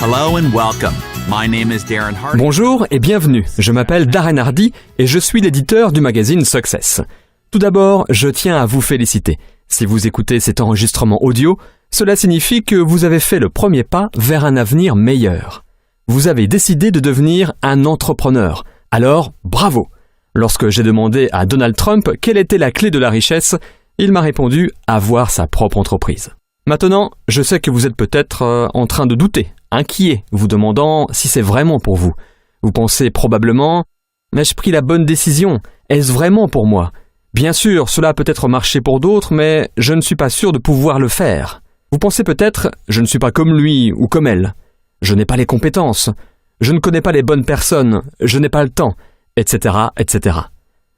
Hello and welcome. My name is Darren Hardy. Bonjour et bienvenue, je m'appelle Darren Hardy et je suis l'éditeur du magazine Success. Tout d'abord, je tiens à vous féliciter. Si vous écoutez cet enregistrement audio, cela signifie que vous avez fait le premier pas vers un avenir meilleur. Vous avez décidé de devenir un entrepreneur. Alors, bravo! Lorsque j'ai demandé à Donald Trump quelle était la clé de la richesse, il m'a répondu avoir sa propre entreprise. Maintenant, je sais que vous êtes peut-être en train de douter, inquiet, vous demandant si c'est vraiment pour vous. Vous pensez probablement « Mais ai-je pris la bonne décision? Est-ce vraiment pour moi ?» Bien sûr, cela a peut-être marché pour d'autres, mais je ne suis pas sûr de pouvoir le faire. Vous pensez peut-être « Je ne suis pas comme lui ou comme elle. Je n'ai pas les compétences. Je ne connais pas les bonnes personnes. Je n'ai pas le temps. » etc., etc.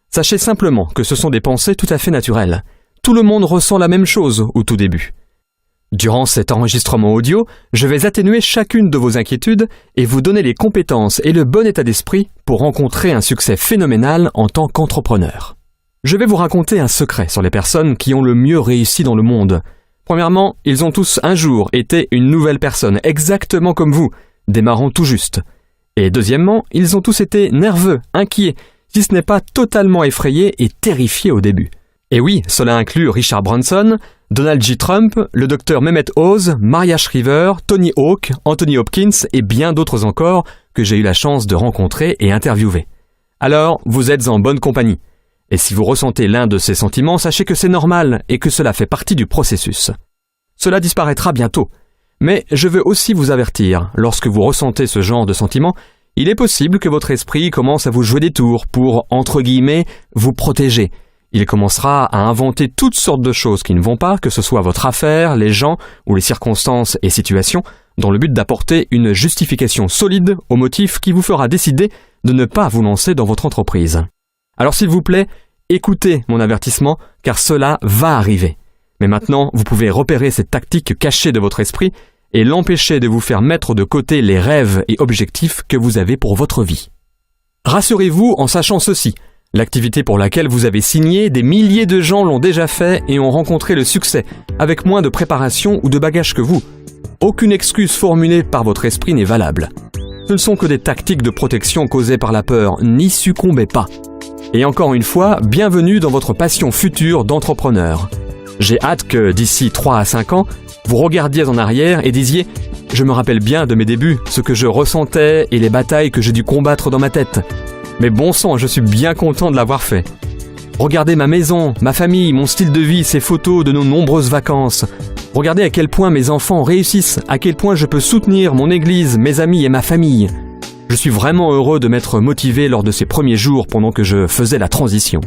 Sachez simplement que ce sont des pensées tout à fait naturelles. Tout le monde ressent la même chose au tout début. Durant cet enregistrement audio, je vais atténuer chacune de vos inquiétudes et vous donner les compétences et le bon état d'esprit pour rencontrer un succès phénoménal en tant qu'entrepreneur. Je vais vous raconter un secret sur les personnes qui ont le mieux réussi dans le monde. Premièrement, ils ont tous un jour été une nouvelle personne, exactement comme vous, démarrant tout juste. Et deuxièmement, ils ont tous été nerveux, inquiets, si ce n'est pas totalement effrayés et terrifiés au début. Et oui, cela inclut Richard Branson, Donald J. Trump, le docteur Mehmet Oz, Maria Shriver, Tony Hawk, Anthony Hopkins et bien d'autres encore que j'ai eu la chance de rencontrer et interviewer. Alors, vous êtes en bonne compagnie. Et si vous ressentez l'un de ces sentiments, sachez que c'est normal et que cela fait partie du processus. Cela disparaîtra bientôt. Mais je veux aussi vous avertir, lorsque vous ressentez ce genre de sentiments, il est possible que votre esprit commence à vous jouer des tours pour, entre guillemets, vous protéger. Il commencera à inventer toutes sortes de choses qui ne vont pas, que ce soit votre affaire, les gens ou les circonstances et situations, dans le but d'apporter une justification solide au motif qui vous fera décider de ne pas vous lancer dans votre entreprise. Alors s'il vous plaît, écoutez mon avertissement, car cela va arriver. Mais maintenant, vous pouvez repérer cette tactique cachée de votre esprit et l'empêcher de vous faire mettre de côté les rêves et objectifs que vous avez pour votre vie. Rassurez-vous en sachant ceci. L'activité pour laquelle vous avez signé, des milliers de gens l'ont déjà fait et ont rencontré le succès, avec moins de préparation ou de bagages que vous. Aucune excuse formulée par votre esprit n'est valable. Ce ne sont que des tactiques de protection causées par la peur, n'y succombez pas. Et encore une fois, bienvenue dans votre passion future d'entrepreneur. J'ai hâte que, d'ici 3 à 5 ans, vous regardiez en arrière et disiez « Je me rappelle bien de mes débuts, ce que je ressentais et les batailles que j'ai dû combattre dans ma tête. Mais bon sang, je suis bien content de l'avoir fait. Regardez ma maison, ma famille, mon style de vie, ces photos de nos nombreuses vacances. Regardez à quel point mes enfants réussissent, à quel point je peux soutenir mon église, mes amis et ma famille. Je suis vraiment heureux de m'être motivé lors de ces premiers jours pendant que je faisais la transition. »